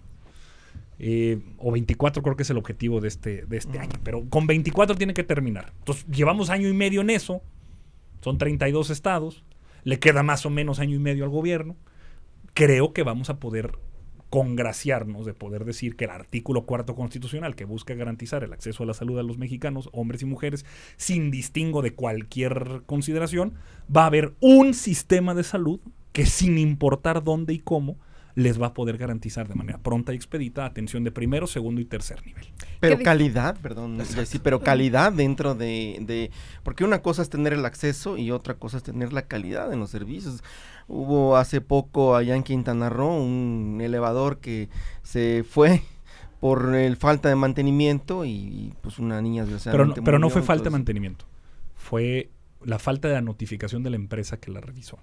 O 24 creo que es el objetivo de este año. Pero con 24 tiene que terminar. Entonces, llevamos año y medio en eso. Son 32 estados. Le queda más o menos año y medio al gobierno. Creo que vamos a poder congraciarnos de poder decir que el artículo 4 constitucional, que busca garantizar el acceso a la salud a los mexicanos, hombres y mujeres, sin distingo de cualquier consideración, va a haber un sistema de salud que, sin importar dónde y cómo, les va a poder garantizar de manera pronta y expedita atención de primero, segundo y tercer nivel. Pero calidad, perdón, Jessy, pero calidad dentro de... Porque una cosa es tener el acceso y otra cosa es tener la calidad en los servicios. Hubo hace poco allá en Quintana Roo un elevador que se fue por el falta de mantenimiento y pues una niña desgraciadamente pero no murió, fue falta de mantenimiento, fue la falta de la notificación de la empresa que la revisó.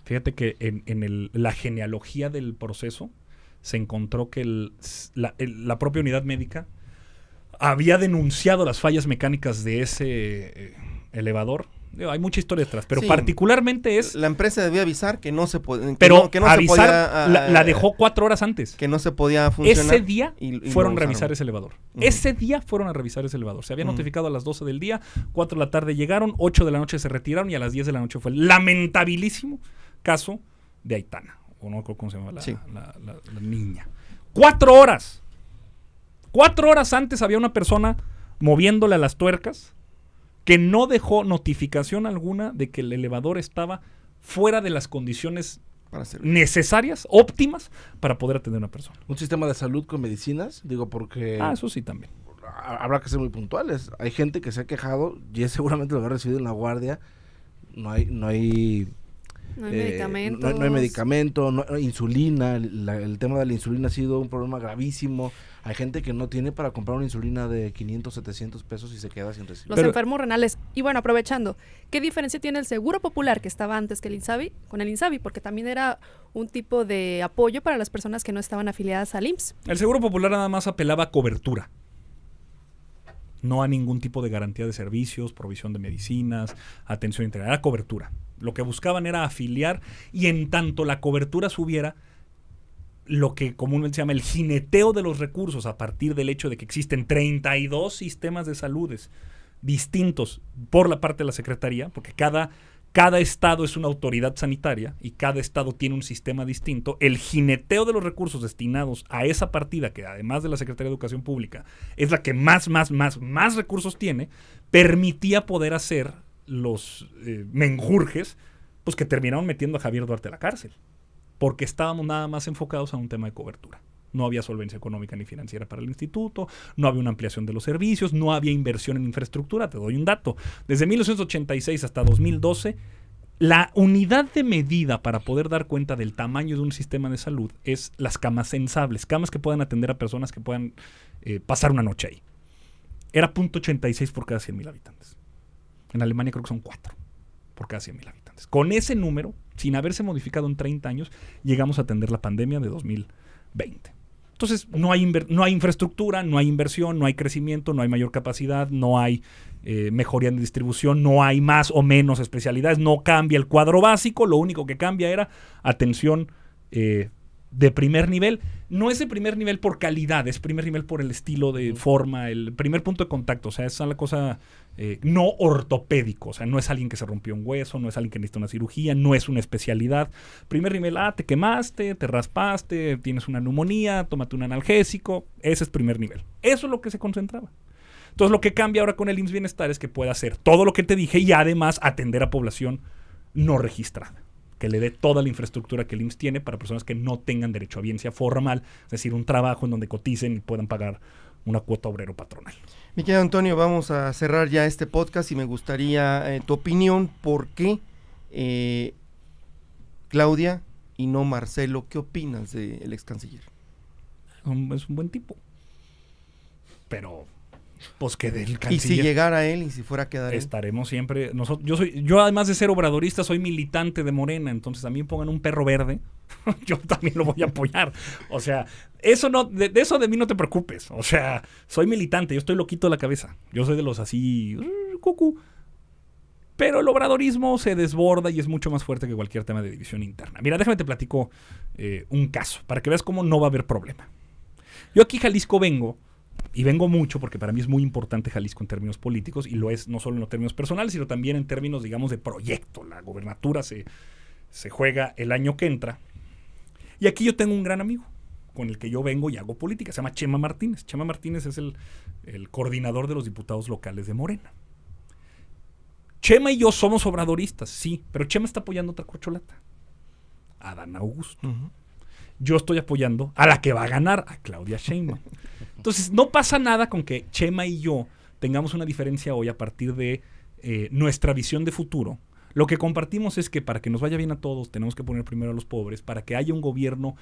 Fíjate que en la genealogía del proceso se encontró que la propia unidad médica había denunciado las fallas mecánicas de ese elevador. Hay mucha historia detrás, pero sí, particularmente es... La empresa debía avisar que no se podía... Pero que no avisar, se podía, la dejó 4 horas antes. Que no se podía funcionar. Ese día fueron a revisar ese elevador. Ese día fueron a revisar ese elevador. Se había notificado a las 12 del día, 4 de la tarde llegaron, 8 de la noche se retiraron y a las 10 de la noche fue el lamentabilísimo caso de Aitana. O no creo cómo se llama la niña. 4 horas. 4 horas antes había una persona moviéndole a las tuercas que no dejó notificación alguna de que el elevador estaba fuera de las condiciones necesarias, óptimas, para poder atender a una persona. Un sistema de salud con medicinas, digo, porque... eso sí también. Habrá que ser muy puntuales. Hay gente que se ha quejado, y seguramente lo habrá recibido en la guardia, no hay medicamentos. No hay medicamento, no hay insulina. El tema de la insulina ha sido un problema gravísimo. Hay gente que no tiene para comprar una insulina de 500, 700 pesos y se queda sin recibir. Los enfermos renales. Y bueno, aprovechando, ¿qué diferencia tiene el Seguro Popular que estaba antes que el INSABI con el INSABI? Porque también era un tipo de apoyo para las personas que no estaban afiliadas al IMSS. El Seguro Popular nada más apelaba a cobertura. No a ningún tipo de garantía de servicios, provisión de medicinas, atención integral. Era cobertura. Lo que buscaban era afiliar y en tanto la cobertura subiera, lo que comúnmente se llama el jineteo de los recursos a partir del hecho de que existen 32 sistemas de saludes distintos por la parte de la Secretaría, porque cada estado es una autoridad sanitaria y cada estado tiene un sistema distinto. El jineteo de los recursos destinados a esa partida, que además de la Secretaría de Educación Pública es la que más recursos tiene, permitía poder hacer los menjurjes, pues que terminaron metiendo a Javier Duarte a la cárcel, porque estábamos nada más enfocados a un tema de cobertura. No había solvencia económica ni financiera para el instituto, no había una ampliación de los servicios, no había inversión en infraestructura. Te doy un dato. Desde 1986 hasta 2012, la unidad de medida para poder dar cuenta del tamaño de un sistema de salud es las camas sensables, camas que puedan atender a personas que puedan pasar una noche ahí. Era 0.86 por cada 100,000 habitantes. En Alemania creo que son 4 por cada 100,000 habitantes. Con ese número, sin haberse modificado en 30 años, llegamos a atender la pandemia de 2020. Entonces, no hay infraestructura, no hay inversión, no hay crecimiento, no hay mayor capacidad, no hay mejoría en distribución, no hay más o menos especialidades, no cambia el cuadro básico, lo único que cambia era atención de primer nivel. No es de primer nivel por calidad, es primer nivel por el estilo de forma, el primer punto de contacto. O sea, es una cosa no ortopédico. O sea, no es alguien que se rompió un hueso, no es alguien que necesita una cirugía, no es una especialidad. Primer nivel, te quemaste, te raspaste, tienes una neumonía, tómate un analgésico. Ese es primer nivel. Eso es lo que se concentraba. Entonces lo que cambia ahora con el IMSS Bienestar es que pueda hacer todo lo que te dije y además atender a población no registrada, que le dé toda la infraestructura que el IMSS tiene para personas que no tengan derecho a biencia formal, es decir, un trabajo en donde coticen y puedan pagar una cuota obrero patronal. Mi querido Antonio, vamos a cerrar ya este podcast y me gustaría tu opinión. ¿Por qué Claudia y no Marcelo? ¿Qué opinas del ex canciller? Es un buen tipo. Pero, pues que del canciller. Y si llegara él y si fuera a quedar él. Estaremos siempre. Yo además de ser obradorista, soy militante de Morena. Entonces también pongan un perro verde. Yo también lo voy a apoyar. O sea, eso no, de eso de mí no te preocupes. O sea, soy militante, yo estoy loquito de la cabeza. Yo soy de los así, cucú. Pero el obradorismo se desborda y es mucho más fuerte que cualquier tema de división interna. Mira, déjame te platico un caso, para que veas cómo no va a haber problema. Yo aquí Jalisco vengo, y vengo mucho porque para mí es muy importante Jalisco en términos políticos, y lo es no solo en los términos personales, sino también en términos, digamos, de proyecto. La gobernatura se juega el año que entra. Y aquí yo tengo un gran amigo con el que yo vengo y hago política. Se llama Chema Martínez. Chema Martínez es el coordinador de los diputados locales de Morena. Chema y yo somos obradoristas, sí, pero Chema está apoyando a otra corcholata, a Adán Augusto. Uh-huh. Yo estoy apoyando a la que va a ganar, a Claudia Sheinbaum. Entonces, no pasa nada con que Chema y yo tengamos una diferencia hoy a partir de nuestra visión de futuro. Lo que compartimos es que para que nos vaya bien a todos tenemos que poner primero a los pobres. Para que haya un gobierno,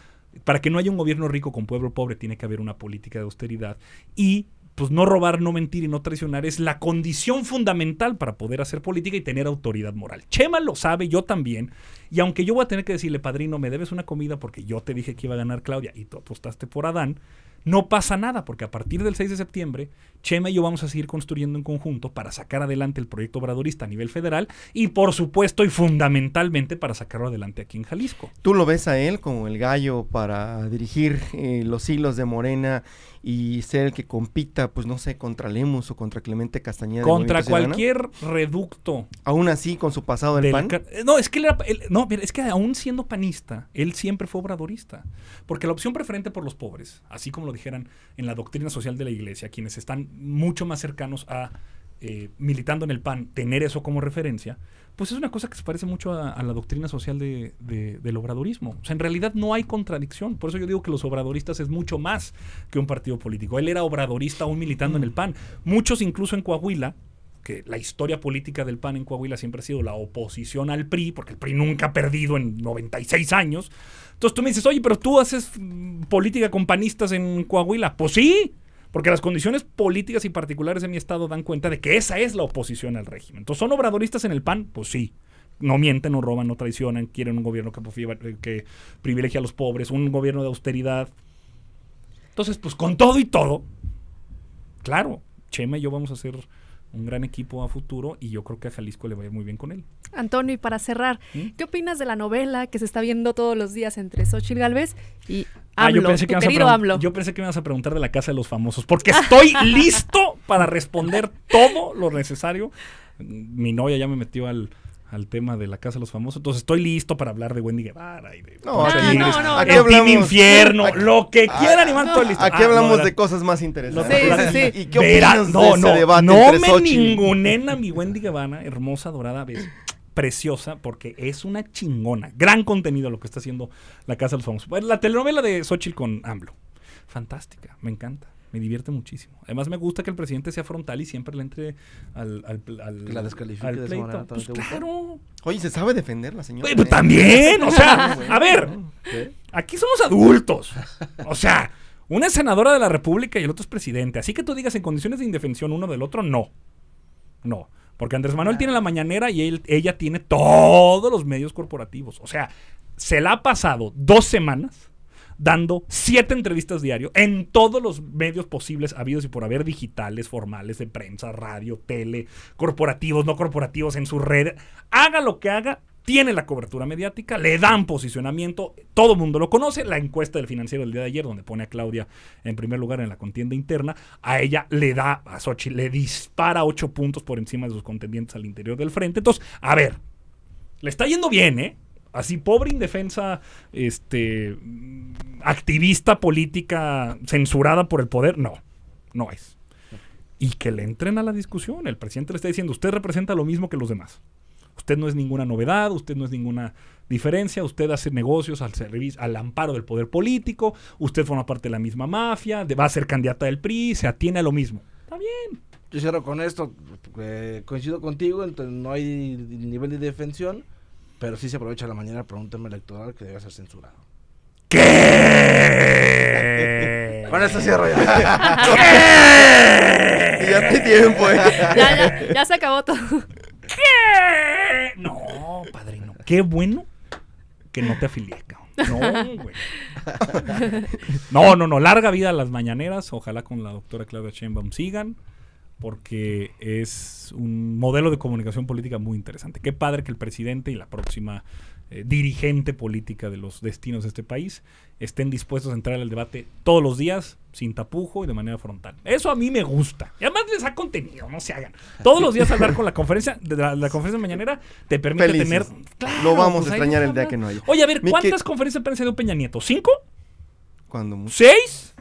para que no haya un gobierno rico con pueblo pobre, tiene que haber una política de austeridad. Y pues no robar, no mentir y no traicionar es la condición fundamental para poder hacer política y tener autoridad moral. Chema lo sabe, yo también. Y aunque yo voy a tener que decirle, padrino, me debes una comida porque yo te dije que iba a ganar Claudia y tú apostaste por Adán, no pasa nada, porque a partir del 6 de septiembre, Chema y yo vamos a seguir construyendo en conjunto para sacar adelante el proyecto obradorista a nivel federal y, por supuesto, y fundamentalmente para sacarlo adelante aquí en Jalisco. ¿Tú lo ves a él como el gallo para dirigir los hilos de Morena y ser el que compita, pues no sé, contra Lemus o contra Clemente Castañeda? Contra cualquier reducto. Aún así, con su pasado del PAN. No, es que es que aún siendo panista, él siempre fue obradorista. Porque la opción preferente por los pobres, así como lo dijeran en la doctrina social de la iglesia, quienes están mucho más cercanos a militando en el PAN, tener eso como referencia, pues es una cosa que se parece mucho a la doctrina social del obradorismo. O sea, en realidad no hay contradicción. Por eso yo digo que los obradoristas es mucho más que un partido político. Él era obradorista aún militando en el PAN. Muchos, incluso en Coahuila, que la historia política del PAN en Coahuila siempre ha sido la oposición al PRI, porque el PRI nunca ha perdido en 96 años. Entonces tú me dices, oye, pero tú haces política con panistas en Coahuila. Pues sí, porque las condiciones políticas y particulares de mi estado dan cuenta de que esa es la oposición al régimen. Entonces, ¿son obradoristas en el PAN? Pues sí. No mienten, no roban, no traicionan, quieren un gobierno que privilegia a los pobres, un gobierno de austeridad. Entonces, pues con todo y todo, claro, Chema y yo vamos a hacer un gran equipo a futuro y yo creo que a Jalisco le va a ir muy bien con él. Antonio, y para cerrar, ¿qué opinas de la novela que se está viendo todos los días entre Xóchitl Gálvez y AMLO, tu querido AMLO? Yo pensé que me ibas a preguntar de la Casa de los Famosos, porque estoy listo para responder todo lo necesario. Mi novia ya me metió al tema de la Casa de los Famosos, entonces estoy listo para hablar de Wendy Guevara y de aquí el hablamos, Team Infierno, lo que quieran, Iván, estoy listo. Aquí hablamos de cosas más interesantes. Sí. ¿Y qué opinas de ese debate no entre me Xóchitl? ningunen a mi Wendy Guevara, hermosa, dorada, preciosa, porque es una chingona. Gran contenido lo que está haciendo la Casa de los Famosos. La telenovela de Xóchitl con AMLO, fantástica, me encanta. Me divierte muchísimo. Además me gusta que el presidente sea frontal y siempre le entre la descalifique al de esa pleito. manera. Pues claro. Oye, ¿se sabe defender la señora? Pues también, o sea, a ver, aquí somos adultos. O sea, una es senadora de la República y el otro es presidente. Así que tú digas en condiciones de indefensión uno del otro, no. No. Porque Andrés Manuel tiene la mañanera y ella tiene todos los medios corporativos. O sea, se la ha pasado 2 semanas dando 7 entrevistas diario en todos los medios posibles, habidos y por haber, digitales, formales, de prensa, radio, tele, corporativos, no corporativos, en sus redes. Haga lo que haga, tiene la cobertura mediática, le dan posicionamiento, todo el mundo lo conoce. La encuesta del Financiero del día de ayer, donde pone a Claudia en primer lugar en la contienda interna, a ella le da, a Xóchitl le dispara 8 puntos por encima de sus contendientes al interior del frente. Entonces, a ver, le está yendo bien, ¿eh? Así, pobre indefensa, activista política censurada por el poder, no es. y que le entren a la discusión. El presidente le está diciendo, usted representa lo mismo que los demás. Usted no es ninguna novedad, usted no es ninguna diferencia, usted hace negocios al servicio, al amparo del poder político, usted forma parte de la misma mafia, va a ser candidata del PRI, se atiene a lo mismo. Está bien. Yo cierro con esto, coincido contigo, entonces no hay nivel de defensión, pero sí se aprovecha la mañana para un tema electoral que debe ser censurado. ¿Qué? Con esto cierro ya. Y ya te tiempo, Ya se acabó todo. ¿Qué? No, padrino. Qué bueno que no te afilié, cabrón. No, güey. No. Larga vida a las mañaneras. Ojalá con la doctora Claudia Sheinbaum sigan, porque es un modelo de comunicación política muy interesante. Qué padre que el presidente y la próxima dirigente política de los destinos de este país estén dispuestos a entrar al debate todos los días, sin tapujo y de manera frontal. Eso a mí me gusta. Y además les da contenido, no se hagan. Todos los días hablar con la conferencia, la conferencia mañanera te permite Felices. tener... Claro, Lo vamos pues a ahí extrañar el hablar. día que no haya. Oye, a ver, Mi ¿cuántas conferencias de prensa dio Peña Nieto? ¿5? Cuando mucho. ¿6?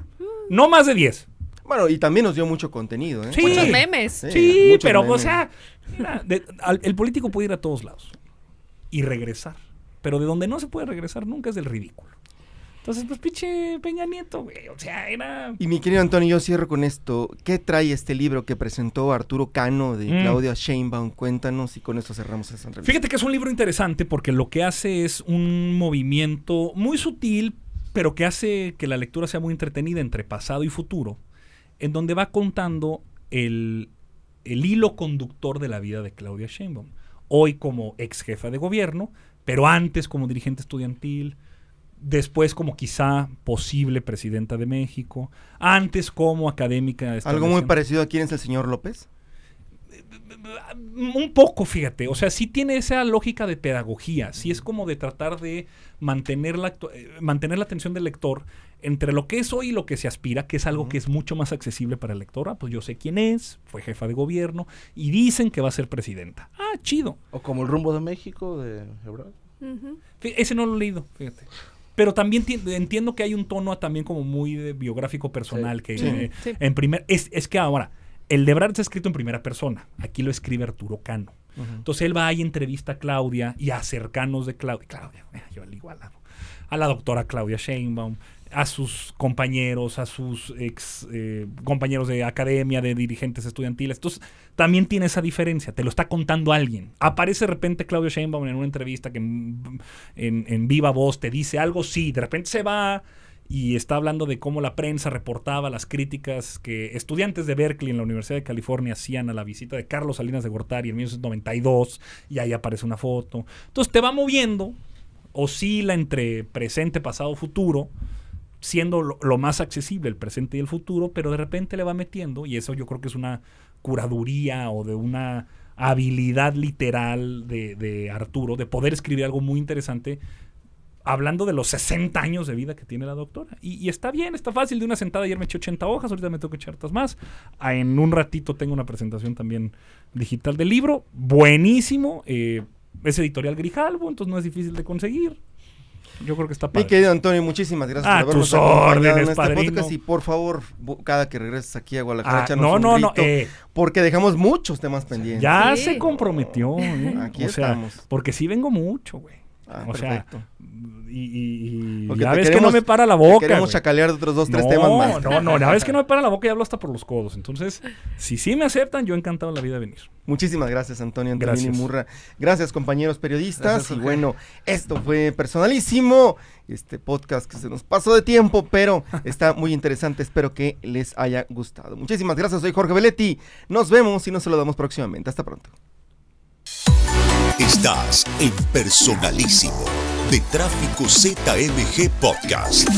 No más de 10. Bueno, y también nos dio mucho contenido, ¿eh? Sí. Muchos memes. Sí, muchos pero, memes. o sea, mira, el político puede ir a todos lados y regresar. Pero de donde no se puede regresar nunca es del ridículo. Entonces, pues, pinche Peña Nieto, güey. O sea, era... Y mi querido Antonio, yo cierro con esto. ¿Qué trae este libro que presentó Arturo Cano de Claudia Sheinbaum? Cuéntanos y con esto cerramos esta entrevista. Fíjate que es un libro interesante porque lo que hace es un movimiento muy sutil, pero que hace que la lectura sea muy entretenida entre pasado y futuro, en donde va contando el hilo conductor de la vida de Claudia Sheinbaum. Hoy como ex jefa de gobierno, pero antes como dirigente estudiantil, después como quizá posible presidenta de México, antes como académica. ¿Algo muy parecido a quién es el señor López? Un poco, fíjate, o sea, sí tiene esa lógica de pedagogía, sí es como de tratar de mantener la atención del lector entre lo que es hoy y lo que se aspira, que es algo que es mucho más accesible para el lector. Ah, pues yo sé quién es, fue jefa de gobierno y dicen que va a ser presidenta. Ah, chido. O como El rumbo de México de Ebrard. Ese no lo he leído, fíjate. Pero también entiendo que hay un tono también como muy biográfico personal, que Sí. en primer... Es que ahora, el de Ebrard está escrito en primera persona. Aquí lo escribe Arturo Cano. Entonces él va y entrevista a Claudia y a cercanos de Claudia, yo al igualado, a la doctora Claudia Sheinbaum, a sus compañeros, a sus ex compañeros de academia, de dirigentes estudiantiles. Entonces también tiene esa diferencia, te lo está contando alguien. Aparece de repente Claudia Sheinbaum en una entrevista que en viva voz te dice algo, sí, de repente se va y está hablando de cómo la prensa reportaba las críticas que estudiantes de Berkeley en la Universidad de California hacían a la visita de Carlos Salinas de Gortari en 1992, y ahí aparece una foto. Entonces te va moviendo, oscila entre presente, pasado, futuro, siendo lo más accesible el presente y el futuro, pero de repente le va metiendo, y eso yo creo que es una curaduría o de una habilidad literal de Arturo, de poder escribir algo muy interesante, hablando de los 60 años de vida que tiene la doctora. Y está bien, está fácil, de una sentada ayer me eché 80 hojas, ahorita me tengo que echar hartas más. En un ratito tengo una presentación también digital del libro, buenísimo, es editorial Grijalbo, entonces no es difícil de conseguir. Yo creo que está padre. Mi querido Antonio, muchísimas gracias por habernos tus acompañado órdenes, en este padrino. podcast. Y por favor, cada que regreses aquí a Guadalajara, échanos no, un no, grito, porque dejamos muchos temas pendientes. Ya Sí. se comprometió, Aquí o sea, estamos. porque sí vengo mucho, güey. O perfecto. sea, y Porque ya te ves que queremos- no me para la boca. Queremos güey. chacalear de otros 2-3 temas más. No, ya ves que no me para la boca y hablo hasta por los codos. Entonces, si sí me aceptan, yo encantado en la vida de venir. Muchísimas gracias, Antonio Antonini Gracias. Murra. Gracias, compañeros periodistas. Gracias, Y Jorge. bueno, esto fue Personalísimo, este podcast que se nos pasó de tiempo, pero está muy interesante. Espero que les haya gustado. Muchísimas gracias, soy Jorge Belletti. Nos vemos y nos saludamos próximamente. Hasta pronto. Estás en Personalísimo de Tráfico ZMG Podcast.